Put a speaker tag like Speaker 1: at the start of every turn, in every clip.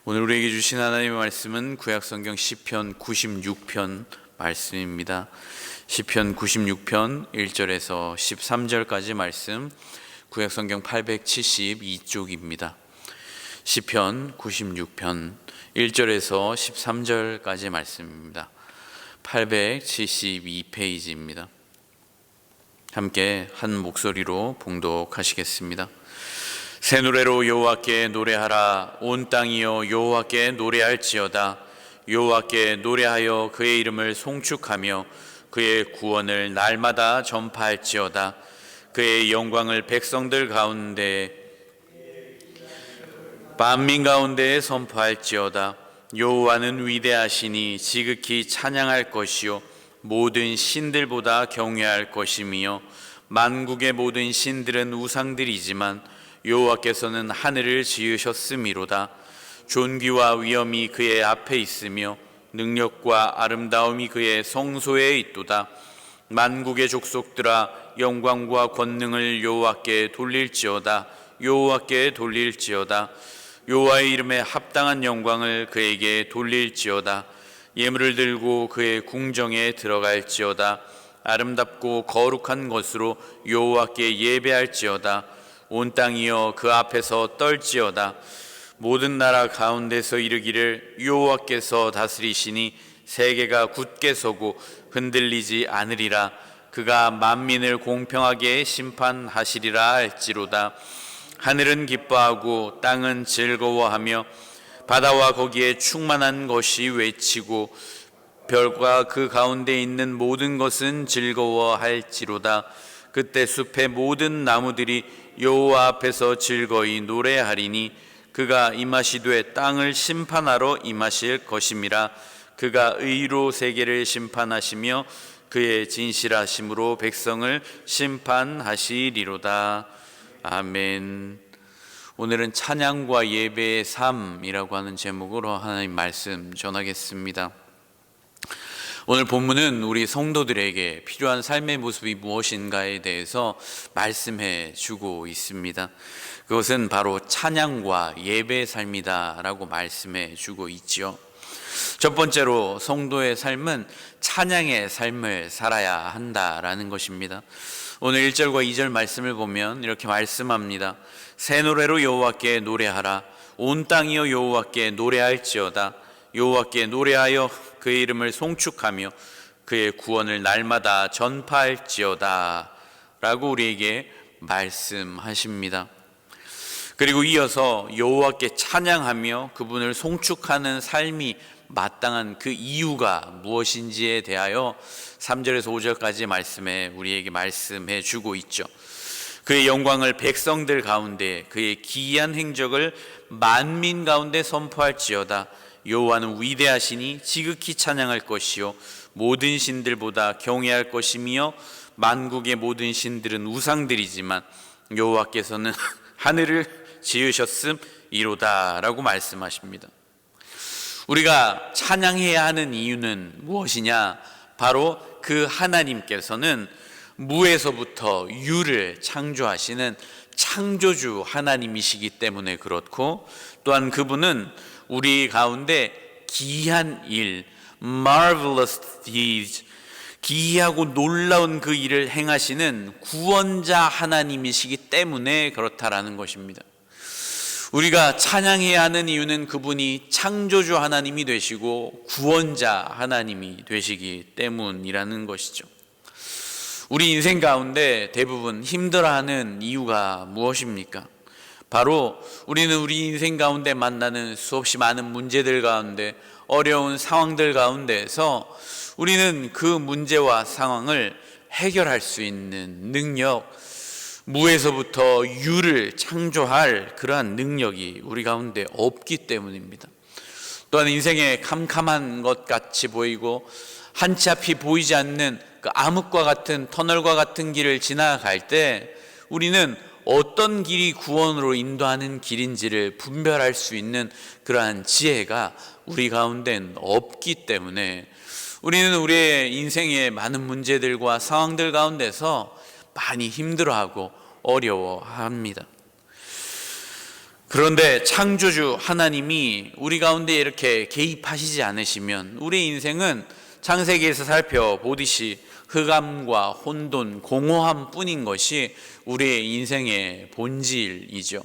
Speaker 1: 오늘 우리에게 주신 하나님의 말씀은 구약성경 시편 96편 말씀입니다. 시편 96편 1절에서 13절까지 말씀, 구약성경 872쪽입니다. 시편 96편 1절에서 13절까지 말씀입니다. 872페이지입니다. 함께 한 목소리로 봉독하시겠습니다. 새 노래로 여호와께 노래하라. 온 땅이여 여호와께 노래할지어다. 여호와께 노래하여 그의 이름을 송축하며 그의 구원을 날마다 전파할지어다. 그의 영광을 백성들 가운데 만민 가운데에 선포할지어다. 여호와는 위대하시니 지극히 찬양할 것이요 모든 신들보다 경외할 것이며 만국의 모든 신들은 우상들이지만 여호와께서는 하늘을 지으셨음이로다. 존귀와 위엄이 그의 앞에 있으며 능력과 아름다움이 그의 성소에 있도다. 만국의 족속들아 영광과 권능을 여호와께 돌릴지어다. 여호와께 돌릴지어다. 여호와의 이름에 합당한 영광을 그에게 돌릴지어다. 예물을 들고 그의 궁정에 들어갈지어다. 아름답고 거룩한 것으로 여호와께 예배할지어다. 온 땅이여 그 앞에서 떨지어다. 모든 나라 가운데서 이르기를 여호와께서 다스리시니 세계가 굳게 서고 흔들리지 않으리라. 그가 만민을 공평하게 심판하시리라 할지로다. 하늘은 기뻐하고 땅은 즐거워하며 바다와 거기에 충만한 것이 외치고 별과 그 가운데 있는 모든 것은 즐거워할지로다. 그때 숲의 모든 나무들이 여호와 앞에서 즐거이 노래하리니 그가 임하시되 땅을 심판하러 임하실 것임이라. 그가 의로 세계를 심판하시며 그의 진실하심으로 백성을 심판하시리로다. 아멘. 오늘은 찬양과 예배의 삶이라고 하는 제목으로 하나님 말씀 전하겠습니다. 오늘 본문은 우리 성도들에게 필요한 삶의 모습이 무엇인가에 대해서 말씀해 주고 있습니다. 그것은 바로 찬양과 예배의 삶이다라고 말씀해 주고 있죠. 첫 번째로 성도의 삶은 찬양의 삶을 살아야 한다라는 것입니다. 오늘 1절과 2절 말씀을 보면 이렇게 말씀합니다. 새 노래로 여호와께 노래하라. 온 땅이여 여호와께 노래할지어다. 여호와께 노래하여 그의 이름을 송축하며 그의 구원을 날마다 전파할지어다 라고 우리에게 말씀하십니다. 그리고 이어서 여호와께 찬양하며 그분을 송축하는 삶이 마땅한 그 이유가 무엇인지에 대하여 3절에서 5절까지 말씀에 우리에게 말씀해 주고 있죠. 그의 영광을 백성들 가운데 그의 기이한 행적을 만민 가운데 선포할지어다. 여호와는 위대하시니 지극히 찬양할 것이요 모든 신들보다 경외할 것이며 만국의 모든 신들은 우상들이지만 여호와께서는 하늘을 지으셨음이로다 라고 말씀하십니다. 우리가 찬양해야 하는 이유는 무엇이냐? 바로 그 하나님께서는 무에서부터 유를 창조하시는 창조주 하나님이시기 때문에 그렇고, 또한 그분은 우리 가운데 기이한 일, marvelous deeds, 기이하고 놀라운 그 일을 행하시는 구원자 하나님이시기 때문에 그렇다라는 것입니다. 우리가 찬양해야 하는 이유는 그분이 창조주 하나님이 되시고 구원자 하나님이 되시기 때문이라는 것이죠. 우리 인생 가운데 대부분 힘들어하는 이유가 무엇입니까? 바로 우리는 우리 인생 가운데 만나는 수없이 많은 문제들 가운데, 어려운 상황들 가운데에서 우리는 그 문제와 상황을 해결할 수 있는 능력, 무에서부터 유를 창조할 그러한 능력이 우리 가운데 없기 때문입니다. 또한 인생에 캄캄한 것 같이 보이고 한치 앞이 보이지 않는 그 암흑과 같은 터널과 같은 길을 지나갈 때 우리는 어떤 길이 구원으로 인도하는 길인지를 분별할 수 있는 그러한 지혜가 우리 가운데는 없기 때문에 우리는 우리의 인생의 많은 문제들과 상황들 가운데서 많이 힘들어하고 어려워합니다. 그런데 창조주 하나님이 우리 가운데 이렇게 개입하시지 않으시면 우리 인생은 창세기에서 살펴보듯이 흑암과 혼돈, 공허함 뿐인 것이 우리의 인생의 본질이죠.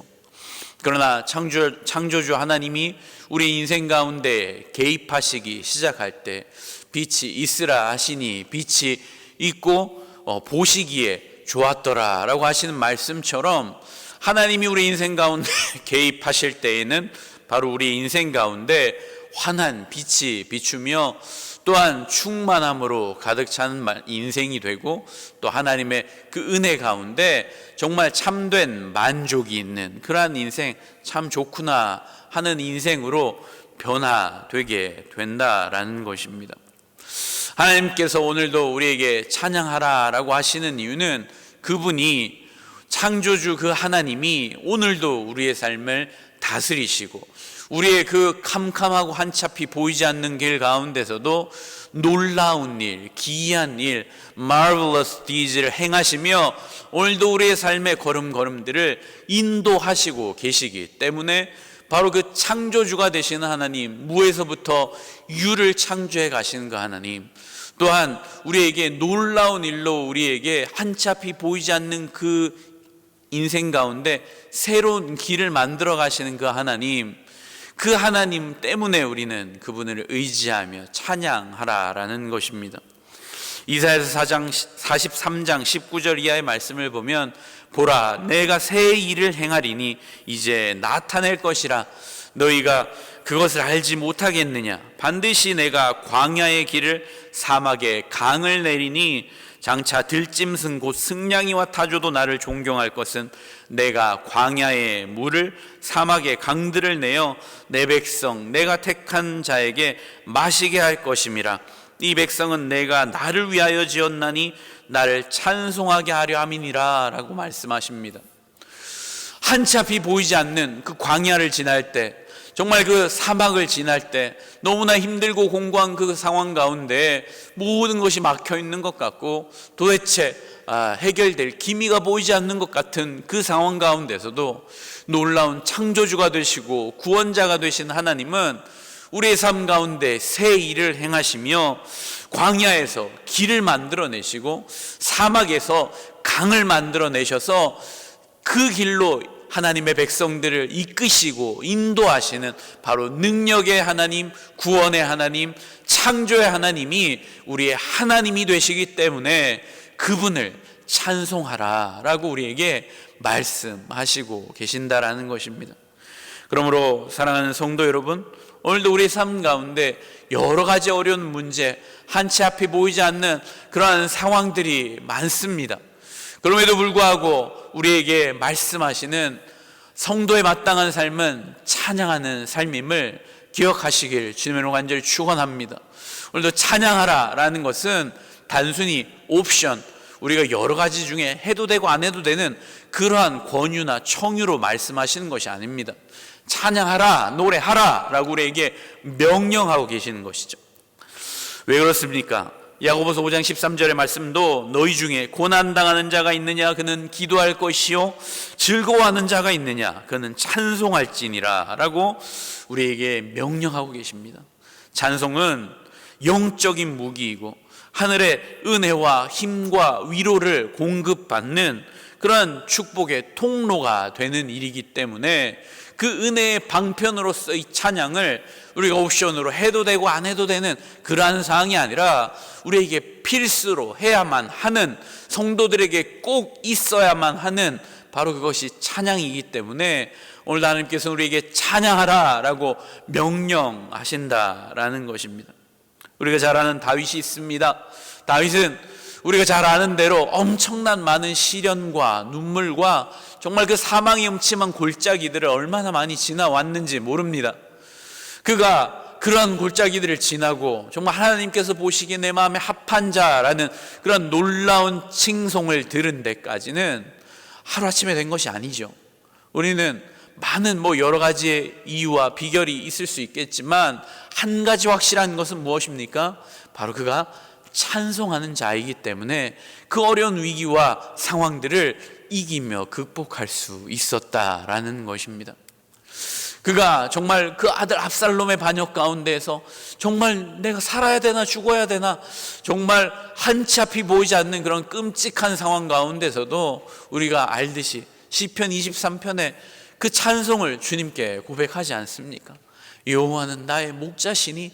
Speaker 1: 그러나 창조주 하나님이 우리 인생 가운데 개입하시기 시작할 때 빛이 있으라 하시니 빛이 있고 보시기에 좋았더라 라고 하시는 말씀처럼 하나님이 우리 인생 가운데 개입하실 때에는 바로 우리 인생 가운데 환한 빛이 비추며 또한 충만함으로 가득 차는 인생이 되고 또 하나님의 그 은혜 가운데 정말 참된 만족이 있는 그러한 인생, 참 좋구나 하는 인생으로 변화되게 된다라는 것입니다. 하나님께서 오늘도 우리에게 찬양하라라고 하시는 이유는 그분이 창조주 그 하나님이 오늘도 우리의 삶을 다스리시고 우리의 그 캄캄하고 한차피 보이지 않는 길 가운데서도 놀라운 일, 기이한 일, marvelous deeds를 행하시며 오늘도 우리의 삶의 걸음걸음들을 인도하시고 계시기 때문에 바로 그 창조주가 되시는 하나님, 무에서부터 유를 창조해 가시는 그 하나님, 또한 우리에게 놀라운 일로 우리에게 한차피 보이지 않는 그 인생 가운데 새로운 길을 만들어 가시는 그 하나님, 그 하나님 때문에 우리는 그분을 의지하며 찬양하라라는 것입니다. 이사야서 43장 19절 이하의 말씀을 보면 보라 내가 새 일을 행하리니 이제 나타낼 것이라 너희가 그것을 알지 못하겠느냐 반드시 내가 광야의 길을 사막에 강을 내리니 장차 들짐승 곧 승냥이와 타조도 나를 존경할 것은 내가 광야의 물을 사막의 강들을 내어 내 백성 내가 택한 자에게 마시게 할 것임이라. 이 백성은 내가 나를 위하여 지었나니 나를 찬송하게 하려 함이니라 라고 말씀하십니다. 한차피 보이지 않는 그 광야를 지날 때, 정말 그 사막을 지날 때 너무나 힘들고 공고한 그 상황 가운데 모든 것이 막혀 있는 것 같고 도대체 해결될 기미가 보이지 않는 것 같은 그 상황 가운데서도 놀라운 창조주가 되시고 구원자가 되신 하나님은 우리의 삶 가운데 새 일을 행하시며 광야에서 길을 만들어내시고 사막에서 강을 만들어내셔서 그 길로 하나님의 백성들을 이끄시고 인도하시는 바로 능력의 하나님, 구원의 하나님, 창조의 하나님이 우리의 하나님이 되시기 때문에 그분을 찬송하라 라고 우리에게 말씀하시고 계신다라는 것입니다. 그러므로 사랑하는 성도 여러분, 오늘도 우리 삶 가운데 여러 가지 어려운 문제, 한치 앞이 보이지 않는 그러한 상황들이 많습니다. 그럼에도 불구하고 우리에게 말씀하시는 성도에 마땅한 삶은 찬양하는 삶임을 기억하시길 주님으로 간절히 축원합니다. 오늘도 찬양하라 라는 것은 단순히 옵션, 우리가 여러 가지 중에 해도 되고 안 해도 되는 그러한 권유나 청유로 말씀하시는 것이 아닙니다. 찬양하라, 노래하라 라고 우리에게 명령하고 계시는 것이죠. 왜 그렇습니까? 야고보서 5장 13절의 말씀도 너희 중에 고난당하는 자가 있느냐 그는 기도할 것이요 즐거워하는 자가 있느냐 그는 찬송할지니라 라고 우리에게 명령하고 계십니다. 찬송은 영적인 무기이고 하늘의 은혜와 힘과 위로를 공급받는 그런 축복의 통로가 되는 일이기 때문에 그 은혜의 방편으로서 이 찬양을 우리가 옵션으로 해도 되고 안 해도 되는 그러한 사항이 아니라 우리에게 필수로 해야만 하는, 성도들에게 꼭 있어야만 하는 바로 그것이 찬양이기 때문에 오늘 하나님께서 우리에게 찬양하라 라고 명령하신다라는 것입니다. 우리가 잘 아는 다윗이 있습니다. 다윗은 우리가 잘 아는 대로 엄청난 많은 시련과 눈물과 정말 그 사망의 음침한 골짜기들을 얼마나 많이 지나왔는지 모릅니다. 그가 그런 골짜기들을 지나고 정말 하나님께서 보시기에 내 마음에 합한 자라는 그런 놀라운 칭송을 들은 데까지는 하루아침에 된 것이 아니죠. 우리는 많은 여러 가지의 이유와 비결이 있을 수 있겠지만 한 가지 확실한 것은 무엇입니까? 바로 그가 찬송하는 자이기 때문에 그 어려운 위기와 상황들을 이기며 극복할 수 있었다라는 것입니다. 그가 정말 그 아들 압살롬의 반역 가운데에서 정말 내가 살아야 되나 죽어야 되나 정말 한치 앞이 보이지 않는 그런 끔찍한 상황 가운데서도 우리가 알듯이 시편 23편에 그 찬송을 주님께 고백하지 않습니까? 여호와는 나의 목자시니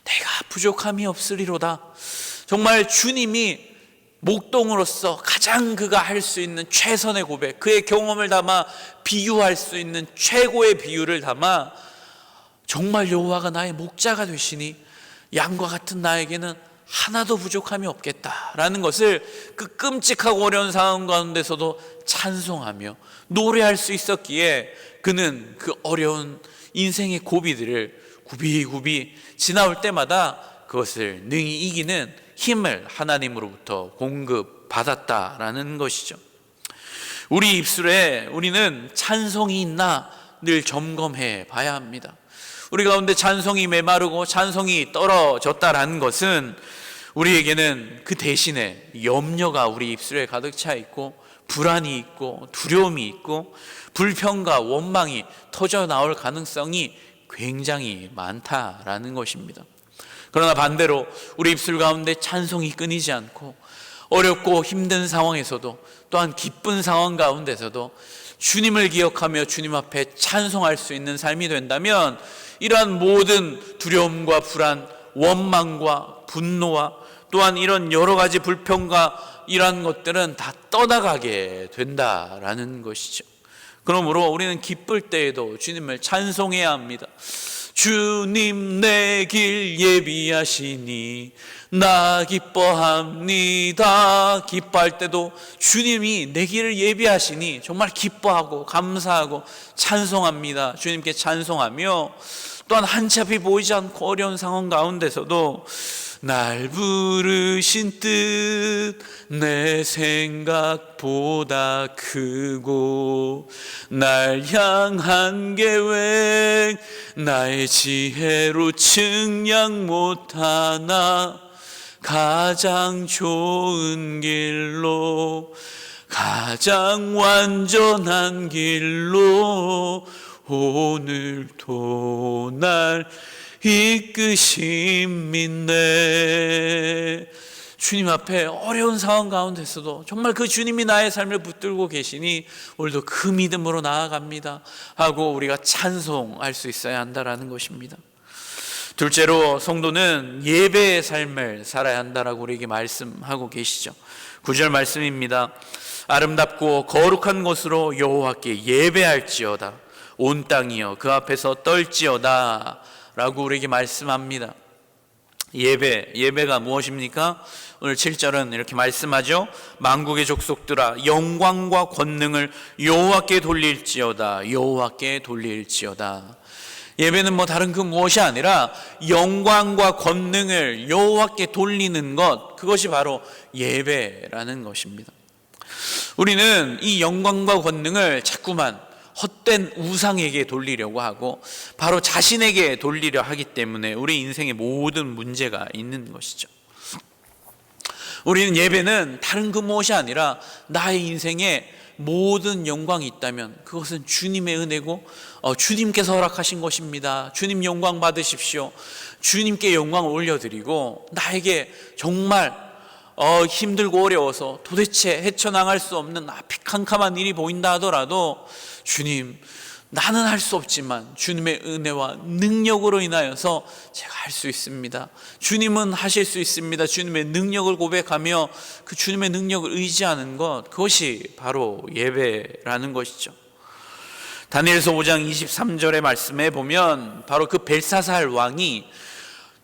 Speaker 1: 내가 부족함이 없으리로다. 정말 주님이 목동으로서 가장 그가 할 수 있는 최선의 고백, 그의 경험을 담아 비유할 수 있는 최고의 비유를 담아 정말 여호와가 나의 목자가 되시니 양과 같은 나에게는 하나도 부족함이 없겠다라는 것을 그 끔찍하고 어려운 상황 가운데서도 찬송하며 노래할 수 있었기에 그는 그 어려운 인생의 고비들을 굽이굽이 지나올 때마다 그것을 능히 이기는 힘을 하나님으로부터 공급받았다라는 것이죠. 우리 입술에 우리는 찬송이 있나 늘 점검해 봐야 합니다. 우리 가운데 찬송이 메마르고 찬송이 떨어졌다라는 것은 우리에게는 그 대신에 염려가 우리 입술에 가득 차 있고 불안이 있고 두려움이 있고 불평과 원망이 터져 나올 가능성이 굉장히 많다라는 것입니다. 그러나 반대로 우리 입술 가운데 찬송이 끊이지 않고 어렵고 힘든 상황에서도 또한 기쁜 상황 가운데서도 주님을 기억하며 주님 앞에 찬송할 수 있는 삶이 된다면 이러한 모든 두려움과 불안, 원망과 분노와 또한 이런 여러 가지 불평과 이러한 것들은 다 떠나가게 된다라는 것이죠. 그러므로 우리는 기쁠 때에도 주님을 찬송해야 합니다. 주님 내 길 예비하시니 나 기뻐합니다. 기뻐할 때도 주님이 내 길을 예비하시니 정말 기뻐하고 감사하고 찬송합니다. 주님께 찬송하며 또한 한치 앞이 보이지 않고 어려운 상황 가운데서도 날 부르신 뜻 내 생각보다 크고 날 향한 계획 나의 지혜로 측량 못하나 가장 좋은 길로 가장 완전한 길로 오늘도 날 이끄심이네. 주님 앞에 어려운 상황 가운데서도 정말 그 주님이 나의 삶을 붙들고 계시니 오늘도 그 믿음으로 나아갑니다 하고 우리가 찬송할 수 있어야 한다라는 것입니다. 둘째로 성도는 예배의 삶을 살아야 한다라고 우리에게 말씀하고 계시죠. 9절 말씀입니다. 아름답고 거룩한 곳으로 여호와께 예배할지어다. 온 땅이여 그 앞에서 떨지어다 라고 우리에게 말씀합니다. 예배가 무엇입니까? 오늘 7절은 이렇게 말씀하죠. 만국의 족속들아 영광과 권능을 여호와께 돌릴지어다. 여호와께 돌릴지어다. 예배는 뭐 다른 그 무엇이 아니라 영광과 권능을 여호와께 돌리는 것, 그것이 바로 예배라는 것입니다. 우리는 이 영광과 권능을 자꾸만 헛된 우상에게 돌리려고 하고 바로 자신에게 돌리려 하기 때문에 우리 인생의 모든 문제가 있는 것이죠. 우리는 예배는 다른 그 무엇이 아니라 나의 인생에 모든 영광이 있다면 그것은 주님의 은혜고 주님께서 허락하신 것입니다. 주님 영광 받으십시오. 주님께 영광을 올려드리고 나에게 정말 힘들고 어려워서 도대체 헤쳐나갈 수 없는 앞이 캄캄한 일이 보인다 하더라도 주님, 나는 할 수 없지만 주님의 은혜와 능력으로 인하여서 제가 할 수 있습니다. 주님은 하실 수 있습니다. 주님의 능력을 고백하며 그 주님의 능력을 의지하는 것, 그것이 바로 예배라는 것이죠. 다니엘서 5장 23절의 말씀에 보면 바로 그 벨사살 왕이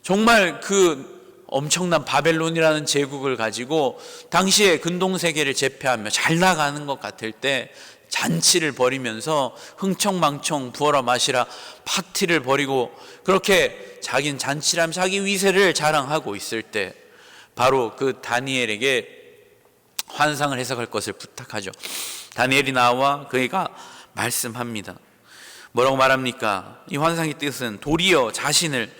Speaker 1: 정말 그 엄청난 바벨론이라는 제국을 가지고 당시에 근동세계를 제패하며 잘 나가는 것 같을 때 잔치를 벌이면서 흥청망청 부어라 마시라 파티를 벌이고 그렇게 자기는 잔치라면 자기 위세를 자랑하고 있을 때 바로 그 다니엘에게 환상을 해석할 것을 부탁하죠. 다니엘이 나와 그가 말씀합니다. 뭐라고 말합니까? 이 환상의 뜻은 도리어 자신을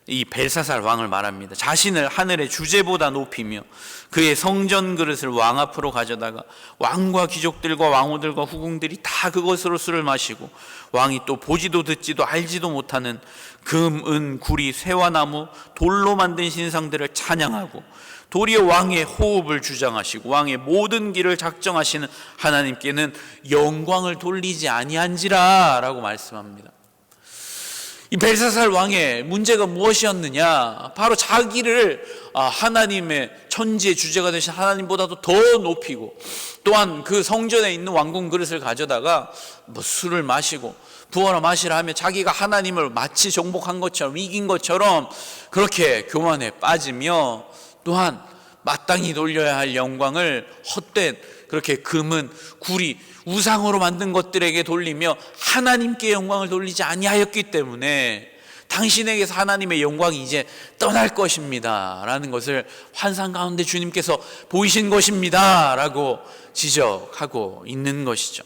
Speaker 1: 이 벨사살 왕을 말합니다. 자신을 하늘의 주제보다 높이며 그의 성전 그릇을 왕 앞으로 가져다가 왕과 귀족들과 왕후들과 후궁들이 다 그것으로 술을 마시고 왕이 또 보지도 듣지도 알지도 못하는 금, 은, 구리, 쇠와 나무, 돌로 만든 신상들을 찬양하고 도리어 왕의 호흡을 주장하시고 왕의 모든 길을 작정하시는 하나님께는 영광을 돌리지 아니한지라 라고 말씀합니다. 이 벨사살 왕의 문제가 무엇이었느냐? 바로 자기를 하나님의 천지의 주제가 되신 하나님보다도 더 높이고, 또한 그 성전에 있는 왕궁 그릇을 가져다가 술을 마시고 부어라 마시라 하며 자기가 하나님을 마치 정복한 것처럼 이긴 것처럼 그렇게 교만에 빠지며, 또한 마땅히 돌려야 할 영광을 헛된 그렇게 금은 구리 우상으로 만든 것들에게 돌리며 하나님께 영광을 돌리지 아니하였기 때문에 당신에게서 하나님의 영광이 이제 떠날 것입니다 라는 것을 환상 가운데 주님께서 보이신 것입니다 라고 지적하고 있는 것이죠.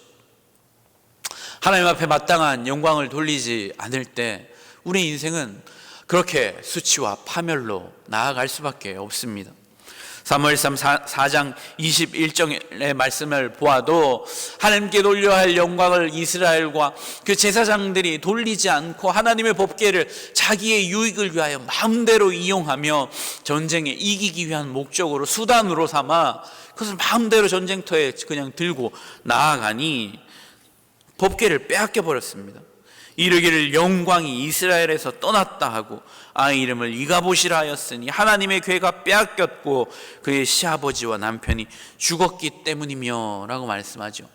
Speaker 1: 하나님 앞에 마땅한 영광을 돌리지 않을 때 우리 인생은 그렇게 수치와 파멸로 나아갈 수밖에 없습니다. 사무엘상 4장 21절의 말씀을 보아도 하나님께 돌려야 할 영광을 이스라엘과 그 제사장들이 돌리지 않고 하나님의 법궤를 자기의 유익을 위하여 마음대로 이용하며 전쟁에 이기기 위한 목적으로 수단으로 삼아 그것을 마음대로 전쟁터에 그냥 들고 나아가니 법궤를 빼앗겨 버렸습니다. 이르기를 영광이 이스라엘에서 떠났다 하고 아이 이름을 이가봇이라 하였으니 하나님의 궤가 빼앗겼고 그의 시아버지와 남편이 죽었기 때문이며 라고 말씀하죠.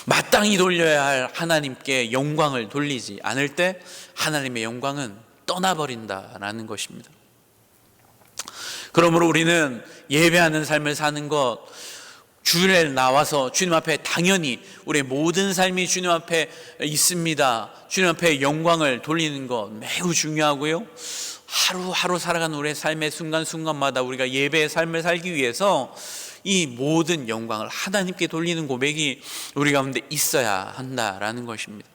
Speaker 1: 마땅히 돌려야 할 하나님께 영광을 돌리지 않을 때 하나님의 영광은 떠나버린다라는 것입니다. 그러므로 우리는 예배하는 삶을 사는 것, 주일에 나와서 주님 앞에 당연히 우리의 모든 삶이 주님 앞에 있습니다. 주님 앞에 영광을 돌리는 것 매우 중요하고요. 하루하루 살아가는 우리의 삶의 순간순간마다 우리가 예배의 삶을 살기 위해서 이 모든 영광을 하나님께 돌리는 고백이 우리 가운데 있어야 한다라는 것입니다.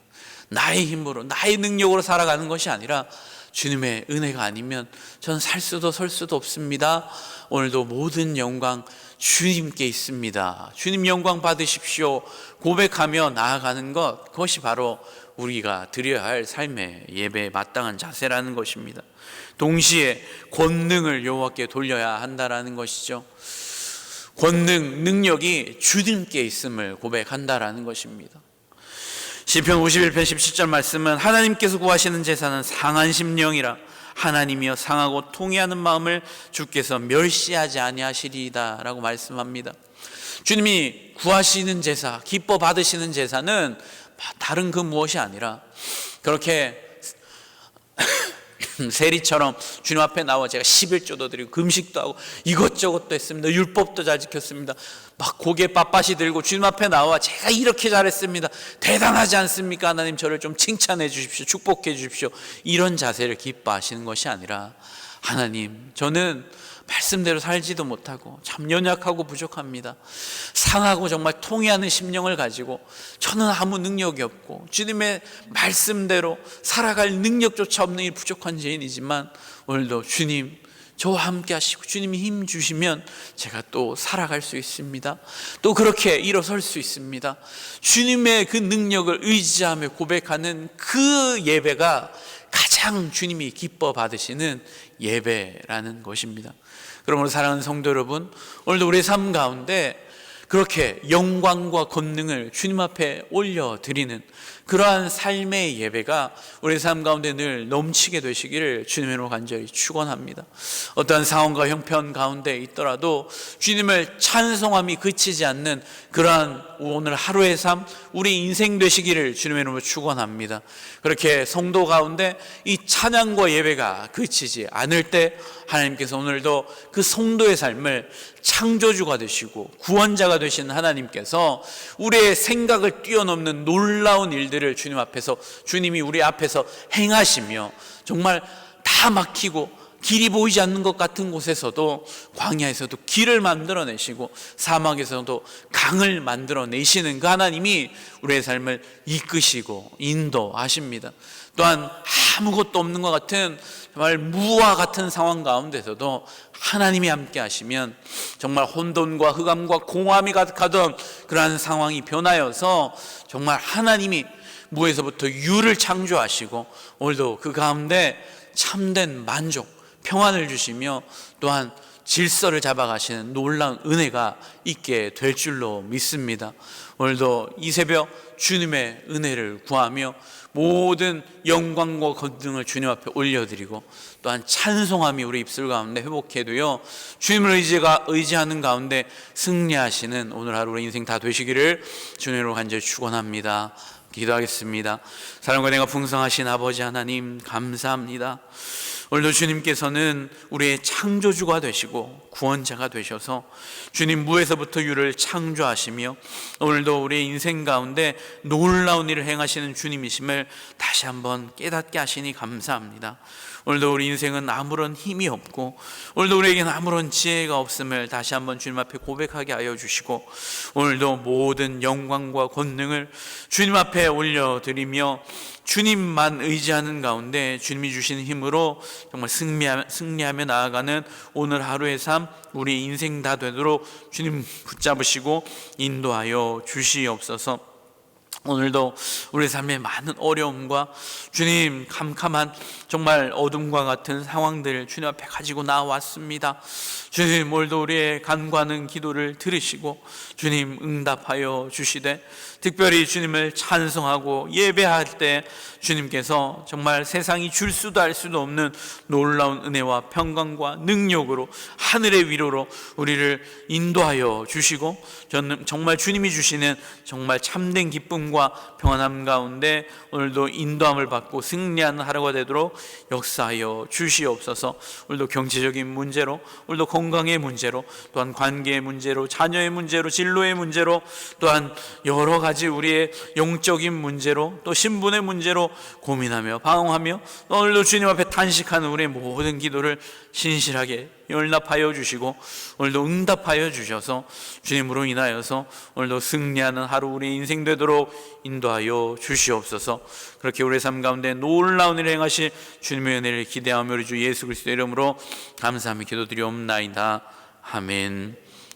Speaker 1: 나의 힘으로 나의 능력으로 살아가는 것이 아니라 주님의 은혜가 아니면 저는 살 수도 설 수도 없습니다. 오늘도 모든 영광 주님께 있습니다. 주님 영광 받으십시오 고백하며 나아가는 것, 그것이 바로 우리가 드려야 할 삶의 예배에 마땅한 자세라는 것입니다. 동시에 권능을 여호와께 돌려야 한다라는 것이죠. 권능, 능력이 주님께 있음을 고백한다라는 것입니다. 시편 51편 17절 말씀은 하나님께서 구하시는 제사는 상한 심령이라 하나님이여 상하고 통회하는 마음을 주께서 멸시하지 아니하시리이다 라고 말씀합니다. 주님이 구하시는 제사, 기뻐 받으시는 제사는 다른 그 무엇이 아니라 그렇게 세리처럼 주님 앞에 나와 제가 11조도 드리고 금식도 하고 이것저것도 했습니다. 율법도 잘 지켰습니다. 막 고개 빳빳이 들고 주님 앞에 나와 제가 이렇게 잘했습니다. 대단하지 않습니까? 하나님 저를 좀 칭찬해 주십시오. 축복해 주십시오. 이런 자세를 기뻐하시는 것이 아니라 하나님 저는 말씀대로 살지도 못하고 참 연약하고 부족합니다. 상하고 정말 통회하는 심령을 가지고 저는 아무 능력이 없고 주님의 말씀대로 살아갈 능력조차 없는 이 부족한 죄인이지만 오늘도 주님 저와 함께 하시고 주님이 힘 주시면 제가 또 살아갈 수 있습니다. 또 그렇게 일어설 수 있습니다. 주님의 그 능력을 의지하며 고백하는 그 예배가 가장 주님이 기뻐 받으시는 예배라는 것입니다. 그러므로 사랑하는 성도 여러분, 오늘도 우리의 삶 가운데 그렇게 영광과 권능을 주님 앞에 올려드리는 그러한 삶의 예배가 우리의 삶 가운데 늘 넘치게 되시기를 주님으로 간절히 축원합니다. 어떠한 상황과 형편 가운데 있더라도 주님을 찬송함이 그치지 않는 그러한 오늘 하루의 삶, 우리 인생 되시기를 주님의 이름으로 축원합니다. 그렇게 성도 가운데 이 찬양과 예배가 그치지 않을 때 하나님께서 오늘도 그 성도의 삶을 창조주가 되시고 구원자가 되신 하나님께서 우리의 생각을 뛰어넘는 놀라운 일들을 주님 앞에서, 주님이 우리 앞에서 행하시며 정말 다 막히고 길이 보이지 않는 것 같은 곳에서도, 광야에서도 길을 만들어내시고 사막에서도 강을 만들어내시는 그 하나님이 우리의 삶을 이끄시고 인도하십니다. 또한 아무것도 없는 것 같은 정말 무와 같은 상황 가운데서도 하나님이 함께 하시면 정말 혼돈과 흑암과 공허함이 가득하던 그러한 상황이 변하여서 정말 하나님이 무에서부터 유를 창조하시고 오늘도 그 가운데 참된 만족, 평안을 주시며 또한 질서를 잡아가시는 놀라운 은혜가 있게 될 줄로 믿습니다. 오늘도 이 새벽 주님의 은혜를 구하며 모든 영광과 권능을 주님 앞에 올려드리고 또한 찬송함이 우리 입술 가운데 회복해도요, 주님을 의지하는 가운데 승리하시는 오늘 하루 우리 인생 다 되시기를 주님으로 간절히 축원합니다. 기도하겠습니다. 사랑과 내가 풍성하신 아버지 하나님, 감사합니다. 오늘도 주님께서는 우리의 창조주가 되시고 구원자가 되셔서 주님 무에서부터 유를 창조하시며 오늘도 우리의 인생 가운데 놀라운 일을 행하시는 주님이심을 다시 한번 깨닫게 하시니 감사합니다. 오늘도 우리 인생은 아무런 힘이 없고 오늘도 우리에게는 아무런 지혜가 없음을 다시 한번 주님 앞에 고백하게 하여 주시고 오늘도 모든 영광과 권능을 주님 앞에 올려드리며 주님만 의지하는 가운데 주님이 주시는 힘으로 정말 승리하며 나아가는 오늘 하루의 삶, 우리 인생 다 되도록 주님 붙잡으시고 인도하여 주시옵소서. 오늘도 우리 삶의 많은 어려움과 주님 캄캄한 정말 어둠과 같은 상황들을 주님 앞에 가지고 나왔습니다. 주님 오늘도 우리의 간구하는 기도를 들으시고 주님 응답하여 주시되 특별히 주님을 찬송하고 예배할 때 주님께서 정말 세상이 줄 수도 알 수도 없는 놀라운 은혜와 평강과 능력으로 하늘의 위로로 우리를 인도하여 주시고 저는 정말 주님이 주시는 정말 참된 기쁨과 평안함 가운데 오늘도 인도함을 받고 승리하는 하루가 되도록 역사하여 주시옵소서. 오늘도 경제적인 문제로, 오늘도 건강의 문제로, 또한 관계의 문제로, 자녀의 문제로, 진로의 문제로, 또한 여러 가지 우리의 영적인 문제로, 또 신분의 문제로 고민하며 방황하며 오늘도 주님 앞에 탄식하는 우리의 모든 기도를 신실하게 연락하여 주시고 오늘도 응답하여 주셔서 주님으로 인하여서 오늘도 승리하는 하루 우리 인생 되도록 인도하여 주시옵소서. 그렇게 우리의 삶 가운데 놀라운 일을 행하실 주님의 은혜를 기대하며 우리 주 예수 그리스도의 이름으로 감사하며 기도드리옵나이다. 아멘.